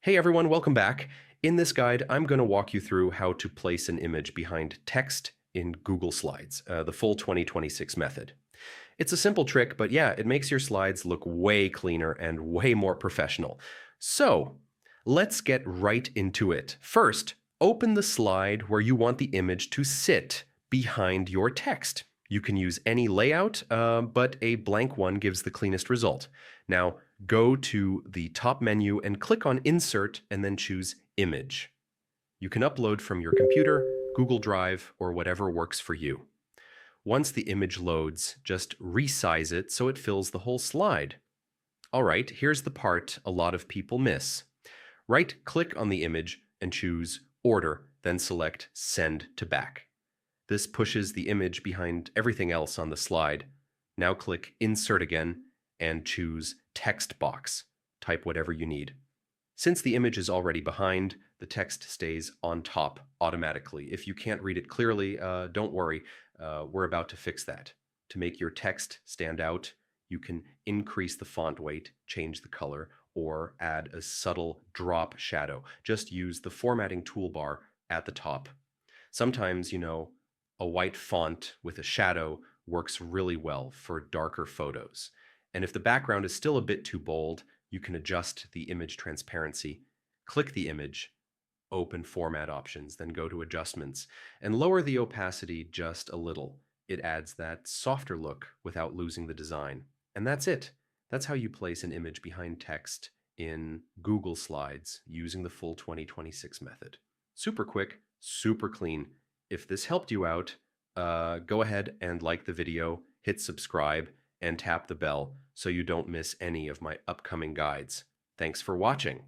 Hey everyone, welcome back. In this guide, I'm going to walk you through how to place an image behind text in Google Slides, the full 2026 method. It's a simple trick, but yeah, it makes your slides look way cleaner and way more professional. So let's get right into it. First, open the slide where you want the image to sit behind your text. You can use any layout, but a blank one gives the cleanest result. Now, go to the top menu and click on Insert and then choose Image. You can upload from your computer, Google Drive, or whatever works for you. Once the image loads, just resize it so it fills the whole slide. All right, here's the part a lot of people miss. Right-click on the image and choose Order, then select Send to Back. This pushes the image behind everything else on the slide. Now click Insert again and choose Text Box. Type whatever you need. Since the image is already behind, the text stays on top automatically. If you can't read it clearly, don't worry. We're about to fix that. To make your text stand out, you can increase the font weight, change the color, or add a subtle drop shadow. Just use the formatting toolbar at the top. Sometimes, a white font with a shadow works really well for darker photos. And if the background is still a bit too bold, you can adjust the image transparency. Click the image, open Format Options, then go to Adjustments, and lower the opacity just a little. It adds that softer look without losing the design. And that's it. That's how you place an image behind text in Google Slides using the full 2026 method. Super quick, super clean. If this helped you out, go ahead and like the video, hit subscribe, and tap the bell so you don't miss any of my upcoming guides. Thanks for watching.